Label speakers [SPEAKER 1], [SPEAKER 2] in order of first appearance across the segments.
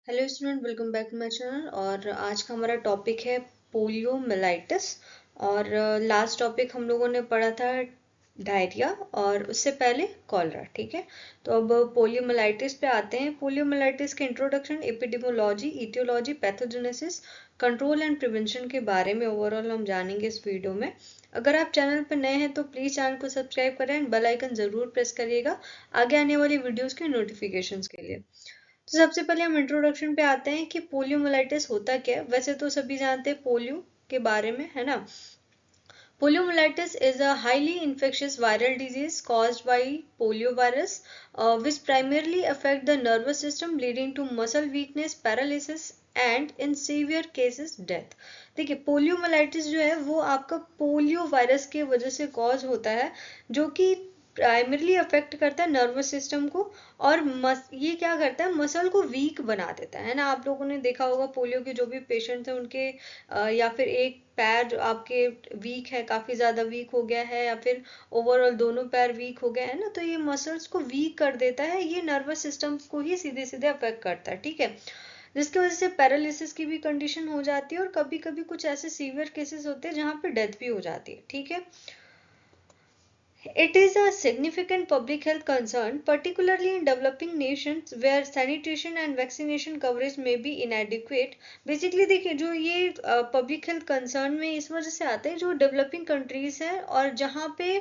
[SPEAKER 1] Hello student, welcome back to my channel. और आज का हमारा टॉपिक है पोलियोमिलाइटिस। और लास्ट टॉपिक हम लोगों ने पढ़ा था डायरिया, और उससे पहले कॉलरा। ठीक है, तो अब पोलियोमिलाइटिस पे आते हैं। पोलियोमिलाइटिस के introduction, epidemiology, aetiology, pathogenesis, control and prevention के बारे में ओवरऑल हम जानेंगे इस वीडियो में। अगर आप चैनल पर नए हैं तो प्लीज़ चैनल को सब्सक्राइब करें एंड बेल आइकन ज़रूर प्रेस करिएगा आगे आने वाली वीडियोज़ के नोटिफिकेशंस के लिए। तो सबसे पहले हम इंट्रोडक्शन पे आते हैं कि पोलियोमिलाइटिस होता क्या है। वैसे तो सभी जानते हैं पोलियो के बारे में, है ना। Poliomyelitis is a highly infectious viral disease caused by poliovirus, which primarily affect the nervous system, leading to muscle weakness, paralysis and in severe cases death। देखिए, पोलियोमाइलाइटिस जो है वो आपका पोलियो वायरस के वजह से कॉज होता है, जो कि प्राइमरली अफेक्ट करता है नर्वस सिस्टम को। और ये क्या करता है, मसल को वीक बना देता है ना। आप लोगों ने देखा होगा पोलियो के जो भी पेशेंट थे उनके या फिर एक पैर आपके वीक है, काफी ज्यादा वीक हो गया है, या फिर ओवरऑल दोनों पैर वीक हो गए हैं ना, तो ये मसल्स को वीक कर देता है। ये नर्वस सिस्टम को ही सीधे सीधे अफेक्ट करता है। ठीक है, जिसकी वजह से पैरालिसिस की भी कंडीशन हो जाती है, और कभी कभी कुछ ऐसे सीवियर केसेस होते हैं जहाँ पे डेथ भी हो जाती है। ठीक है, it is a significant public health concern, particularly in developing nations where sanitation and vaccination coverage may be inadequate. Basically देखिए, जो ये पब्लिक हेल्थ कंसर्न में इस वजह से आते हैं, जो डेवलपिंग कंट्रीज हैं और जहाँ पे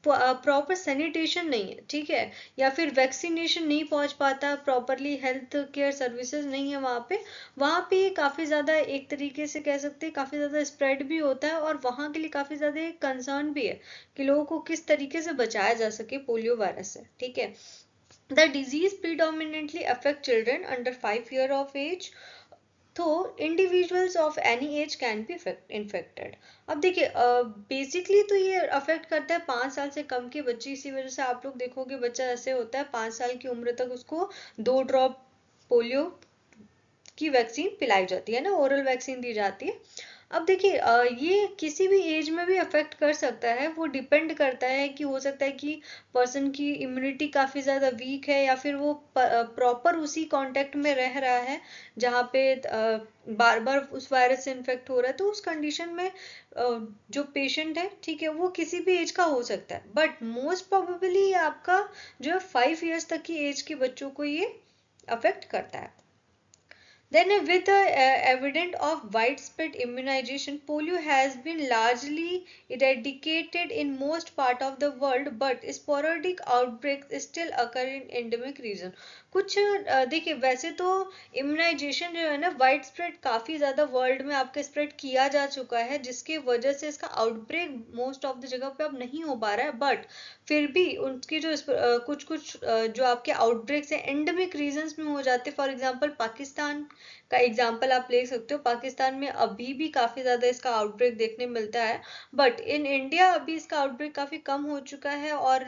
[SPEAKER 1] प्रॉपर सैनिटेशन नहीं है, ठीक है, या फिर वैक्सीनेशन नहीं पहुंच पाता प्रॉपरली, हेल्थ केयर सर्विसेज नहीं है वहाँ पे ये काफ़ी ज़्यादा, एक तरीके से कह सकते हैं, काफ़ी ज़्यादा स्प्रेड भी होता है, और वहाँ के लिए काफ़ी ज़्यादा कंसर्न भी है कि लोगों को किस तरीके से बचाया जा सके पोलियो वायरस से। ठीक है, the disease predominantly affect children under 5 years of age, तो individuals of any as can be infected. अब देखिए, बेसिकली तो ये अफेक्ट करता है 5 साल से कम के बच्चे। इसी वजह से आप लोग देखोगे बच्चा ऐसे होता है 5 साल की उम्र तक उसको 2 ड्रॉप पोलियो की वैक्सीन पिलाई जाती है ना, ओरल वैक्सीन दी जाती है। अब देखिए, ये किसी भी एज में भी अफेक्ट कर सकता है। वो डिपेंड करता है कि हो सकता है कि पर्सन की इम्यूनिटी काफ़ी ज़्यादा वीक है, या फिर वो प्रॉपर उसी कांटेक्ट में रह रहा है जहाँ पे बार बार उस वायरस से इन्फेक्ट हो रहा है। तो उस कंडीशन में जो पेशेंट है, ठीक है, वो किसी भी एज का हो सकता है, बट मोस्ट प्रोबेबली आपका जो है 5 years तक की एज के बच्चों को ये अफेक्ट करता है। Then, with the evidence of widespread immunization, polio has been largely eradicated in most part of the world, but sporadic outbreaks still occur in endemic region. कुछ देखिए, वैसे तो इम्यूनाइजेशन जो है ना, वाइड स्प्रेड काफ़ी ज़्यादा वर्ल्ड में आपके स्प्रेड किया जा चुका है, जिसके वजह से इसका आउटब्रेक मोस्ट ऑफ द जगह पे अब नहीं हो पा रहा है। बट फिर भी उनकी जो कुछ कुछ जो आपके आउटब्रेक्स हैं एंडेमिक रीजन्स में हो जाते हैं। फॉर एग्जांपल पाकिस्तान का एग्जाम्पल आप ले सकते हो। पाकिस्तान में अभी भी काफी ज्यादा इसका आउटब्रेक देखने मिलता है, बट इन इंडिया अभी इसका आउटब्रेक काफी कम हो चुका है। और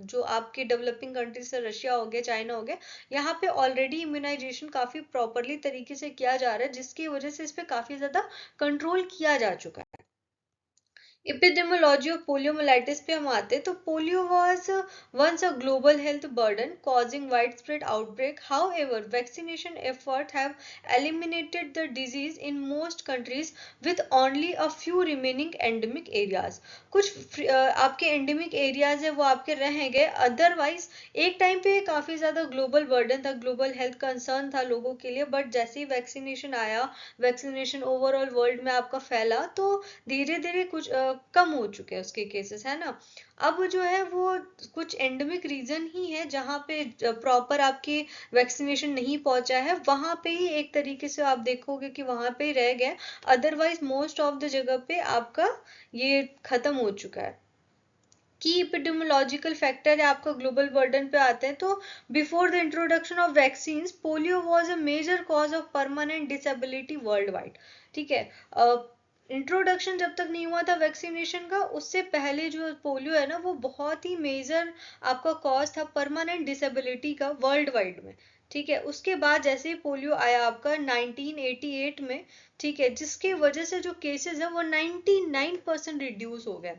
[SPEAKER 1] जो आपके डेवलपिंग कंट्रीज से रशिया हो गया, चाइना हो गया, यहाँ पे ऑलरेडी इम्यूनाइजेशन काफी प्रॉपरली तरीके से किया जा रहा है, जिसकी वजह से इस पे काफी ज्यादा कंट्रोल किया जा चुका है। Epidemiology of poliomyelitis पे हम आते हैं, तो polio was once a global health burden causing widespread outbreak. However, vaccination efforts have eliminated the disease in most countries with only a few remaining endemic areas. कुछ आपके endemic areas है वो आपके रह गए, अदरवाइज एक टाइम पे काफी ज्यादा ग्लोबल बर्डन था, ग्लोबल हेल्थ कंसर्न था लोगों के लिए, बट जैसे ही वैक्सीनेशन आया, वैक्सीनेशन ओवरऑल वर्ल्ड में आपका फैला, तो धीरे धीरे कुछ कम हो चुके हैं उसके केसेस, है ना। अब जो है वो कुछ एंडेमिक रीजन ही है जहाँ पे प्रॉपर आपके वैक्सीनेशन नहीं पहुंचा है, वहां पे ही एक तरीके से आप देखोगे कि वहां पे ही रह गया। अदरवाइज मोस्ट ऑफ द जगह पे आपका ये खत्म हो चुका है। की एपिडेमियोलॉजिकल फैक्टर है आपका ग्लोबल बर्डन पे आते हैं, तो before the introduction of vaccine, polio was a major cause of permanent disability worldwide. ठीक है, इंट्रोडक्शन जब तक नहीं हुआ था वैक्सीनेशन का, उससे पहले जो पोलियो है ना, वो बहुत ही मेजर आपका कॉज था परमानेंट डिसेबिलिटी का वर्ल्ड वाइड में। ठीक है, उसके बाद जैसे ही पोलियो आया आपका 1988 में, ठीक है, जिसकी वजह से जो केसेस है वो 99% रिड्यूस हो गए।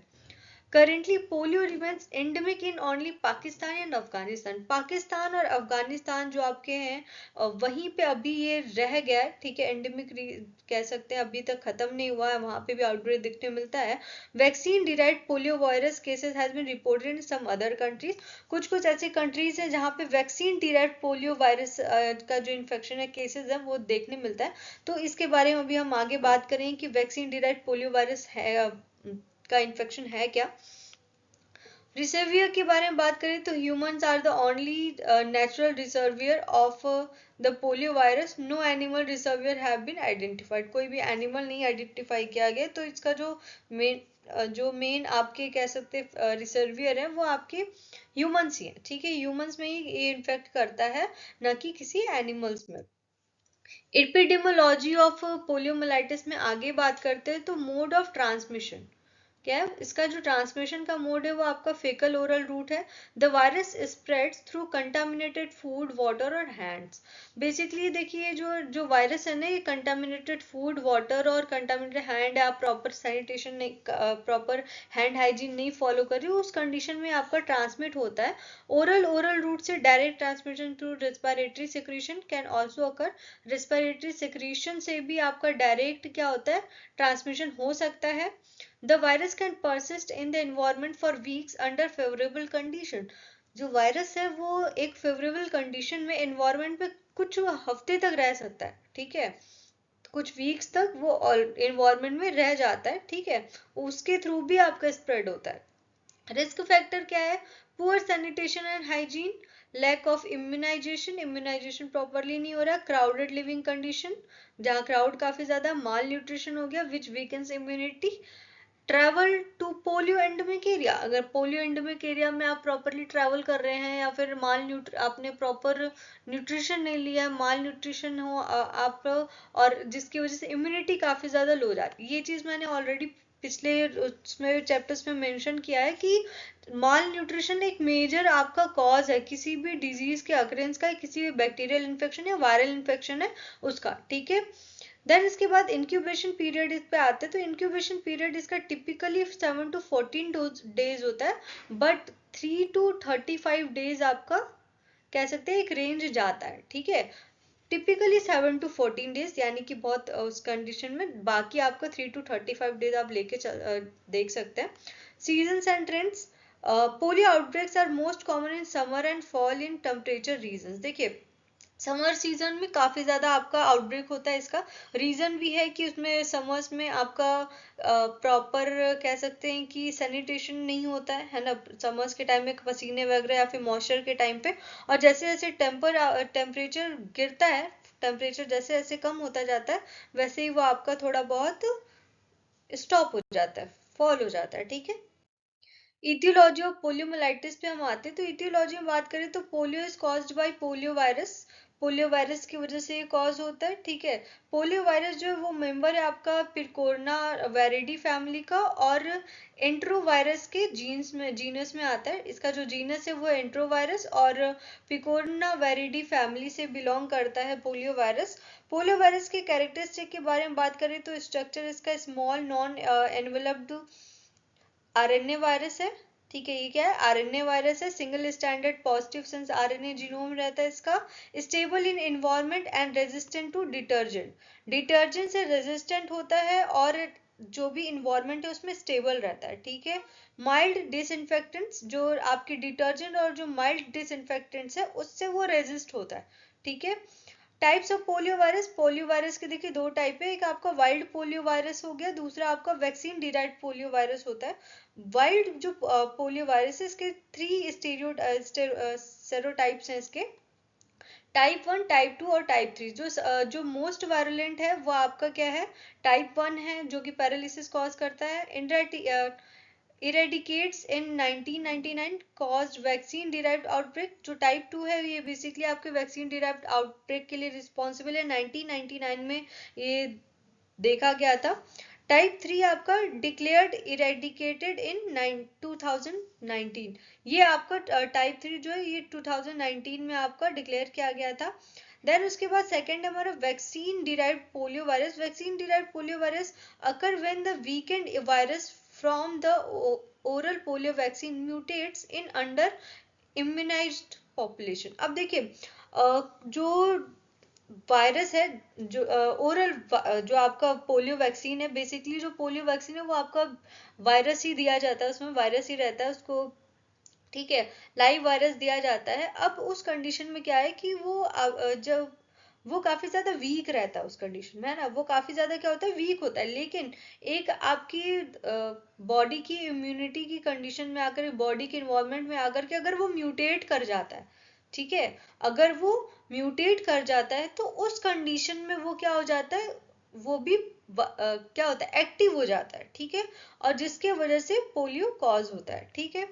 [SPEAKER 1] Currently, polio remains endemic in only Pakistan and Afghanistan. Pakistan और अफगानिस्तान जो आपके हैं वहीं पे अभी ये रह गया है, ठीक है, एंडेमिक कह सकते हैं, अभी तक खत्म नहीं हुआ है, वहां पे भी आउटब्रेक दिखने मिलता है। Vaccine derived polio virus cases has been reported in some other countries. कुछ कुछ ऐसे कंट्रीज हैं जहाँ पे वैक्सीन डिराइव्ड पोलियो वायरस का जो इन्फेक्शन है, केसेस है, वो देखने मिलता है। तो इसके बारे में अभी हम आगे बात करें कि वैक्सीन डिराइव्ड पोलियो वायरस है का इन्फेक्शन है क्या। रिसर्वियर के बारे में बात करें तो humans are the only natural reservoir of the polio virus. No animal reservoir have been identified. कोई भी एनिमल नहीं आइडेंटिफाई किया गया। तो इसका जो मेन आपके कह सकते रिसर्वियर है वो आपके ह्यूमंस ही है, ठीक है, ह्यूमंस में ही ये इन्फेक्ट करता है, न कि किसी एनिमल्स में। एपिडेमोलॉजी ऑफ पोलियोमाइलाइटिस में आगे बात करते हैं तो मोड ऑफ ट्रांसमिशन क्या है, इसका जो ट्रांसमिशन का मोड है वो आपका फेकल ओरल रूट है। The virus spreads through contaminated food, water और हैंड्स। बेसिकली देखिए जो जो वायरस है ना, ये कंटामिनेटेड फूड, वाटर और कंटामिनेटेड हैंड, आप प्रॉपर सैनिटेशन नहीं, प्रॉपर हैंड हाइजीन नहीं फॉलो कर रही हो, उस कंडीशन में आपका ट्रांसमिट होता है। ओरल रूट से direct transmission through respiratory secretion can also occur. Respiratory secretion से भी आपका डायरेक्ट क्या होता है, ट्रांसमिशन हो सकता है। The virus can persist in the environment for weeks under favorable condition। जो वायरस है वो एक फेवरेबल कंडीशन में एनवायरमेंट में कुछ हफ्ते तक रह सकता है, ठीक है, कुछ वीक्स तक वो एनवायरमेंट में रह जाता है, ठीक है, उसके थ्रू भी आपका स्प्रेड होता है। रिस्क फैक्टर क्या है, poor sanitation and hygiene, lack of immunisation properly नहीं हो रहा, क्राउडेड लिविंग कंडीशन, जहाँ क्राउड काफी ज्यादा, माल न्यूट्रिशन हो गया which weakens immunity, travel to polio endemic area, अगर पोलियो एंडेमिक एरिया में आप प्रॉपरली ट्रैवल कर रहे हैं या फिर आपने प्रॉपर न्यूट्रिशन नहीं लिया है, माल न्यूट्रिशन हो आप, और जिसकी वजह से इम्यूनिटी काफी ज्यादा लो जाती है। ये चीज मैंने ऑलरेडी पिछले उसमें चैप्टर्स में मेंशन किया है कि माल न्यूट्रिशन एक मेजर आपका कॉज है किसी भी डिजीज के अकरेंस का, किसी भी बैक्टीरियल इन्फेक्शन या वायरल इन्फेक्शन है उसका, ठीक है। देन इसके बाद इंक्यूबेशन पीरियड इस पे आते हैं। तो इंक्यूबेशन पीरियड इसका टिपिकली 7 to 14 डेज होता है, बट 3 to 35 डेज आपका कह सकते हैं एक रेंज जाता है, ठीक है, टिपिकली 7 to 14 डेज, यानी कि बहुत उस कंडीशन में, बाकी आपका 3 to 35 डेज आप लेके देख सकते हैं। Seasons and trends, polio outbreaks are most common in summer and fall in temperature region. देखिए समर सीजन में काफी ज्यादा आपका आउटब्रेक होता है। इसका रीजन भी है कि उसमें समर्स में आपका प्रॉपर कह सकते हैं कि सैनिटेशन नहीं होता है ना, समर्स के टाइम में पसीने वगैरह या फिर मॉइस्चर के टाइम पे, और जैसे जैसे टेम्परेचर गिरता है, टेम्परेचर जैसे जैसे कम होता जाता है, वैसे ही वो आपका थोड़ा बहुत स्टॉप हो जाता है, फॉल हो जाता है, ठीक है। इटियोलॉजी ऑफ पोलियोमाइलाइटिस पे हम आते हैं। तो इटियोलॉजी में बात करें तो polio is caused by polio virus, polio virus की वजह से ये कॉज होता है, ठीक है। पोलियो वायरस जो है वो मेंबर है आपका पिरकोरना वेरिडी फैमिली का, और एंट्रोवायरस के जीनस में आता है। इसका जो जीनस है वो एंट्रोवायरस और पिकोरना वेरिडी फैमिली से बिलोंग करता है पोलियो वायरस। पोलियो वायरस के कैरेक्टरिस्टिक के बारे में बात करें तो स्ट्रक्चर इसका small non enveloped RNA virus है, ठीक है। ये क्या है, आरएनए वायरस है। Single standard positive sense RNA genome रहता है इसका। Stable in environment and resistant to detergent, detergent से रेजिस्टेंट होता है और जो भी इन्वायरमेंट है उसमें स्टेबल रहता है, ठीक है। माइल्ड डिसइंफेक्टेंट्स, जो आपके डिटर्जेंट और जो माइल्ड डिसइंफेक्टेंट्स है उससे वो रेजिस्ट होता है, ठीक है। Types of polio virus, polio virus के देखिए दो टाइप है, एक आपका वाइल्ड पोलियो वायरस हो गया, दूसरा आपका वैक्सीन डिराइव्ड पोलियो वायरस होता है। वाइल्ड जो पोलियो वायरस है इसके 3 सेरोटाइप्स हैं इसके, टाइप 1, टाइप 2 और टाइप 3। जो मोस्ट वायरुलेंट है वो आपका क्या है, टाइप 1 है, जो कि पैरालिसिस कॉज करता है। इरेडिकेट्स इन 1999 कॉज्ड वैक्सीन डिराइव्ड आउटब्रेक। जो टाइप 2 है ये बेसिकली आपके वैक्सीन डिराइव्ड आउटब्रेक के लिए रिस्पॉन्सिबल है, 1999 में ये देखा गया था। टाइप 3 आपका डिक्लेयर्ड इरेडिकेटेड इन 2019, ये आपका टाइप 3 जो है ये 2019 में आपका डिक्लेयर किया गया था। देन उसके बाद सेकेंड हमारा vaccine derived polio virus. Vaccine derived polio virus occur when the weekend virus from the oral polio vaccine mutates in under immunized population. अब देखिए जो वायरस है, जो ओरल जो आपका पोलियो वैक्सीन है, बेसिकली जो पोलियो वैक्सीन है वो आपका वायरस ही दिया जाता है, उसमें वायरस ही रहता है उसको, ठीक है, लाइव वायरस दिया जाता है। अब उस कंडीशन में क्या है कि वो जब वो काफी ज्यादा वीक रहता है उस कंडीशन में, है ना, वो काफी ज्यादा क्या होता है, वीक होता है। लेकिन एक आपकी बॉडी की इम्यूनिटी की कंडीशन में आकर, बॉडी के इन्वॉल्वमेंट में आकर के अगर वो म्यूटेट कर जाता है, ठीक है, अगर वो म्यूटेट कर जाता है तो उस कंडीशन में वो क्या हो जाता है, वो भी क्या होता है, एक्टिव हो जाता है, ठीक है, और जिसके वजह से पोलियो कॉज होता है, ठीक है।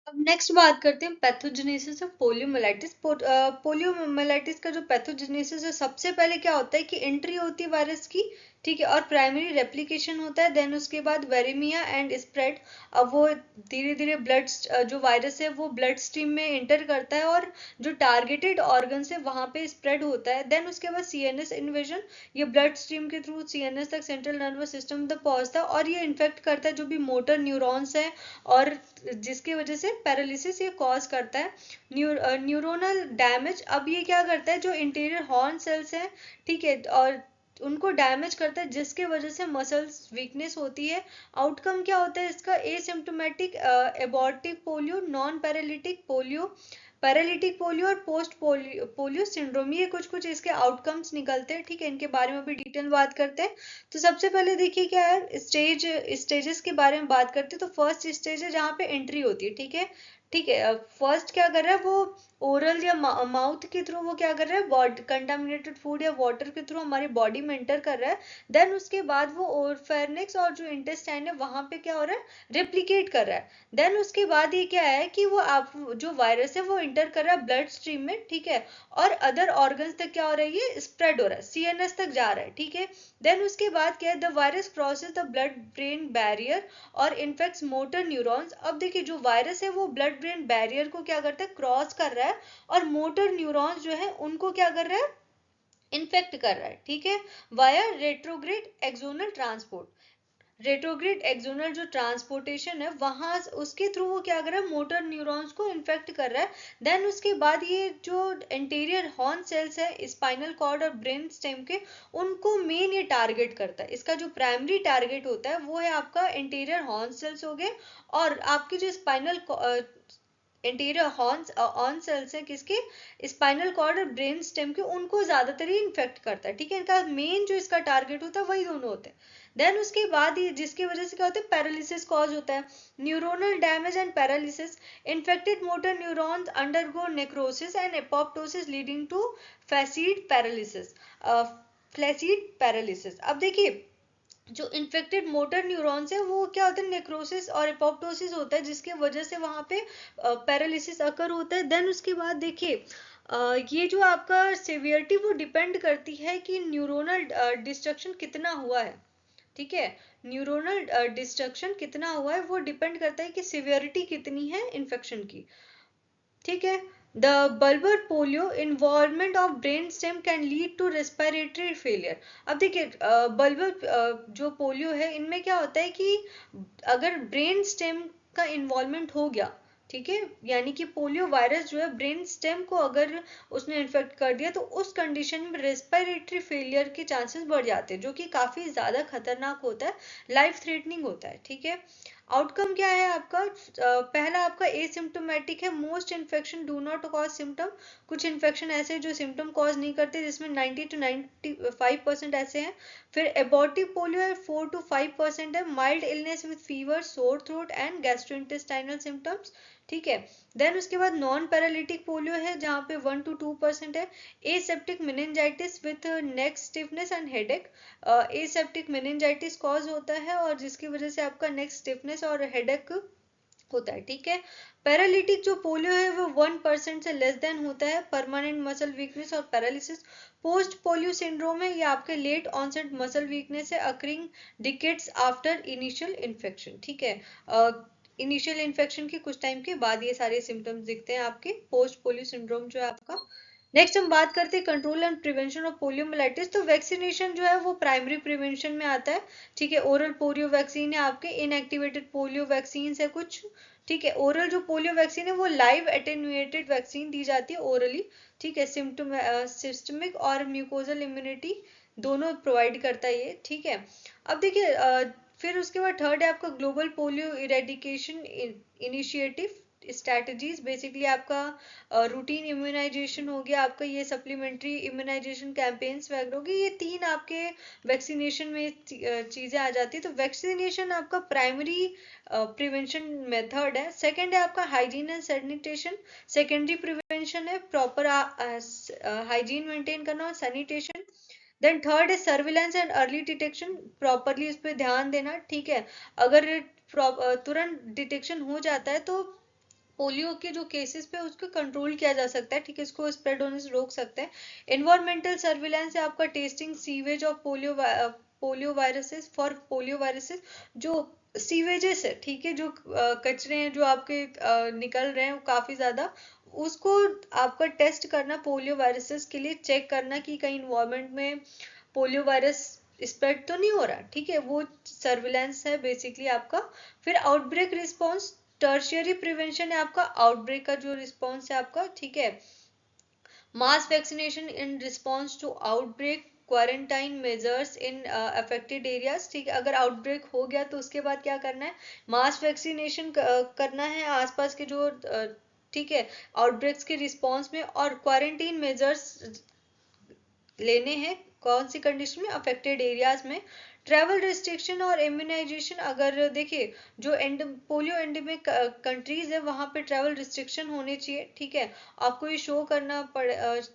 [SPEAKER 1] अब नेक्स्ट बात करते हैं पैथोजेनेसिस ऑफ पोलियोमाइलाइटिस। पोलियोमाइलाइटिस का जो पैथोजेनेसिस है, सबसे पहले क्या होता है कि एंट्री होती है वायरस की, ठीक है, और प्राइमरी रेप्लिकेशन होता है, देन उसके बाद वेरेमिया एंड स्प्रेड। अब वो धीरे धीरे ब्लड, जो वायरस है वो ब्लड स्ट्रीम में एंटर करता है और जो टारगेटेड ऑर्गन है वहां पे स्प्रेड होता है। देन उसके बाद सीएनएस इन्वेजन, ये ब्लड स्ट्रीम के थ्रू सीएनएस तक, सेंट्रल नर्वस सिस्टम तक पहुंचता है और ये इन्फेक्ट करता है जो भी मोटर न्यूरॉन्स है, और जिसकी वजह से पैरालिसिस ये कॉज करता है। न्यूरोनल डैमेज, अब ये क्या करता है, जो इंटीरियर हॉर्न सेल्स हैं, ठीक है, और उनको डैमेज करता है जिसके वजह से मसल्स वीकनेस होती है। आउटकम क्या होता है इसका, asymptomatic abortive polio, non paralytic polio, paralytic polio और पोस्ट पोलियो सिंड्रोम, ये कुछ कुछ इसके आउटकम्स निकलते हैं, ठीक है। इनके बारे में भी डिटेल बात करते हैं। तो सबसे पहले देखिए क्या है, स्टेजेस के बारे में बात करते हैं। तो फर्स्ट स्टेज है जहाँ पे एंट्री होती है, ठीक है, ठीक है। फर्स्ट क्या कर रहा है वो, ओरल या माउथ के थ्रू वो क्या कर रहा है, बॉडी कंटामिनेटेड फूड या वाटर के थ्रू हमारी बॉडी में एंटर कर रहा है। देन उसके बाद वो फेरनेक्स और जो इंटेस्टाइन है वहां पे क्या हो रहा है, रेप्लिकेट कर रहा है। देन उसके बाद ये क्या है कि वो आप जो वायरस है वो इंटर कर रहा है ब्लड स्ट्रीम में, ठीक है, और अदर ऑर्गन्स तक क्या हो रहा है, ये स्प्रेड हो रहा है, सीएनएस तक जा रहा है, ठीक है। देन उसके बाद क्या है, the virus crosses the blood brain barrier और इन्फेक्ट्स मोटर न्यूरॉन्स। अब देखिए जो वायरस है वो ब्लड ब्रेन बैरियर को क्या करता है, क्रॉस कर रहा है, और मोटर न्यूरॉन्स जो है उनको क्या कर रहा है, इन्फेक्ट कर रहा है, ठीक है, via retrograde axonal transport. Retrograde axonal जो ट्रांसपोर्टेशन है वहां उसके थ्रू वो क्या कर रहा है, मोटर न्यूरॉन्स को इन्फेक्ट कर रहा है। देन उसके बाद ये जो इंटीरियर हॉर्न सेल्स है स्पाइनल कॉर्ड और ब्रेन स्टेम के, उनको मेन ये टारगेट करता है। इसका जो प्राइमरी टारगेट होता है वो है आपका इंटीरियर हॉर्न सेल्स हो गए, और आपकी जो स्पाइनल इंटीरियर हॉर्न सेल्स है किसके, स्पाइनल कॉर्ड और ब्रेन स्टेम के, उनको ज्यादातर ही इन्फेक्ट करता है, ठीक है। इनका मेन जो इसका टारगेट होता है वही दोनों होते हैं। देन उसके बाद ये जिसकी वजह से क्या होता है, पैरालिसिस कॉज होता है, neuronal damage and paralysis. Infected motor neurons undergo necrosis and apoptosis leading to flaccid paralysis, flaccid paralysis. अब देखिए जो इन्फेक्टेड मोटर न्यूरॉन्स है वो क्या होता है, नेक्रोसिस और एपोप्टोसिस होता है, जिसके वजह से वहां पे पैरालिसिस अकर होता है। देन उसके बाद देखिए ये जो आपका सिवियरिटी वो डिपेंड करती है कि न्यूरोनल डिस्ट्रक्शन कितना हुआ है, ठीक है, न्यूरोनल डिस्ट्रक्शन कितना हुआ है वो डिपेंड करता है कि सिवियरिटी कितनी है इन्फेक्शन की, ठीक है। The bulbar polio involvement of brain stem can lead to respiratory failure. अब देखिए बल्बर जो पोलियो है इनमें क्या होता है कि अगर ब्रेन स्टेम का इन्वॉल्वमेंट हो गया, ठीक है, यानी कि पोलियो वायरस जो है ब्रेन स्टेम को अगर उसने इन्फेक्ट कर दिया तो उस कंडीशन में रेस्पिरेटरी फेलियर के चांसेस बढ़ जाते हैं, जो कि काफी ज्यादा खतरनाक होता है, लाइफ थ्रेटनिंग होता है, ठीक है। आउटकम क्या है आपका, पहला आपका एसिम्टोमेटिक है, most infection do not cause symptom. कुछ इन्फेक्शन ऐसे जो सिम्टम कॉज नहीं करते, जिसमें 90 to 95% ऐसे हैं। फिर एबॉर्टिव पोलियो है, 4 to 5% है, mild illness with fever, sore throat and gastrointestinal symptoms, ठीक है। देन उसके बाद नॉन पैरालिटिक पोलियो है जहाँ पे 1 to 2% है। Aseptic meningitis with neck stiffness and headache, aseptic meningitis cause होता है और जिसकी वजह से आपका नेक स्टिफनेस और हेडेक होता है, ठीक है। पैरालिटिक जो पोलियो है वो 1% से लेस देन होता है, परमानेंट मसल वीकनेस और पैरालिसिस। पोस्ट पोलियो सिंड्रोम है, ये आपके लेट ऑनसेट मसल वीकनेस है, occurring decades after initial infection, ठीक है। इनिशियल इन्फेक्शन के कुछ टाइम के बाद ये सारे सिम्टम्स दिखते हैं आपके, पोस्ट पोलियो सिंड्रोम जो है आपका, नेक्स्ट हम बात करते हैं control and prevention of poliomyelitis. तो वैक्सीनेशन जो है वो प्राइमरी प्रिवेंशन में आता है, ठीक है। ओरल पोलियो वैक्सीन है, आपके इनएक्टिवेटेड पोलियो वैक्सीन है कुछ, ठीक है। ओरल जो पोलियो वैक्सीन है वो लाइव एटेन्यूएटेड वैक्सीन दी जाती है ओरली, ठीक है। सिस्टमिक और म्यूकोजल इम्यूनिटी दोनों प्रोवाइड करता है ये, ठीक है। अब देखिए फिर उसके बाद थर्ड है आपका global polio eradication initiative strategies. Basically आपका रूटीन इम्यूनाइजेशन हो गया, आपका ये सप्लीमेंट्री इम्यूनाइजेशन कैंपेन्स वगैरह हो गए, ये तीन आपके वैक्सीनेशन में चीजें आ जाती है। तो वैक्सीनेशन आपका प्राइमरी प्रिवेंशन मेथड है। सेकंड है आपका hygiene and sanitation, secondary prevention है प्रॉपर हाइजीन मेंटेन करना और सैनिटेशन। देन थर्ड है surveillance and early detection, properly इस पे ध्यान देना, ठीक है। अगर तुरंत डिटेक्शन हो जाता है तो पोलियो के जो केसेस पे उसको कंट्रोल किया जा सकता है, ठीक है, इसको स्प्रेड होने से रोक सकते हैं। एनवायरमेंटल सर्विलेंस है आपका testing sewage of polio viruses for polio viruses, जो सीवेजेस है, ठीक है, जो कचरे हैं जो आपके निकल रहे हैं वो काफी ज्यादा, उसको आपका टेस्ट करना पोलियो वायरसेस के लिए, चेक करना कि कहीं इन्वायरमेंट में पोलियो वायरस स्प्रेड तो नहीं हो रहा, ठीक है, वो सर्विलेंस है बेसिकली आपका। फिर आउटब्रेक रिस्पॉन्स, टर्शियरी प्रिवेंशन है आपका आउटब्रेक का जो रिस्पॉन्स है आपका, ठीक है। Mass vaccination in response to outbreak, quarantine measures in affected areas, ठीक है। अगर आउटब्रेक हो गया तो उसके बाद क्या करना है, मास वैक्सीनेशन करना है आसपास के जो ठीक है आउटब्रेक्स के रिस्पॉन्स में, और क्वारंटीन मेजर्स लेने हैं कौन सी कंडीशन में, अफेक्टेड एरियाज में। ट्रैवल रिस्ट्रिक्शन और इम्यूनाइजेशन, अगर देखिए जो पोलियो एंडेमिक कंट्रीज है वहां पे ट्रैवल रिस्ट्रिक्शन होने चाहिए, ठीक है। आपको ये शो करना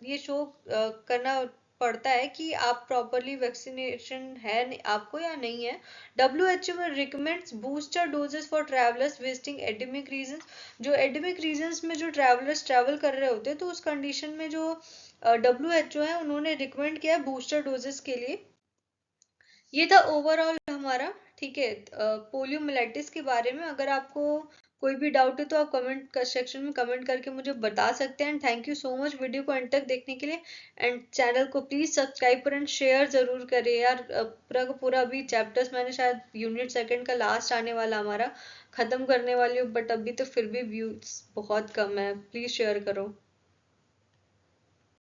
[SPEAKER 1] ये शो करना पड़ता है कि आप प्रॉपरली वैक्सीनेशन है आपको या नहीं है। WHO में recommends booster doses for travellers visiting endemic region, जो एंडेमिक रीजन्स में जो ट्रैवलर्स ट्रैवल कर रहे होते हैं तो उस कंडीशन में जो WHO है उन्होंने रिकमेंड किया बूस्टर डोजेस के लिए। ये था ओवरऑल हमारा, ठीक है, पोलियोमिलाइटिस के बारे में। अगर आपको कोई भी डाउट है तो आप कमेंट सेक्शन में कमेंट करके मुझे बता सकते हैं। Thank you so much video को एंड तक देखने के लिए, एंड चैनल को प्लीज सब्सक्राइब करें एंड शेयर जरूर करें यार। पूरा का पूरा अभी चैप्टर्स मैंने शायद यूनिट सेकंड का लास्ट आने वाला हमारा खत्म करने वाली हूँ, बट अभी तो फिर भी व्यूज बहुत कम है, प्लीज शेयर करो।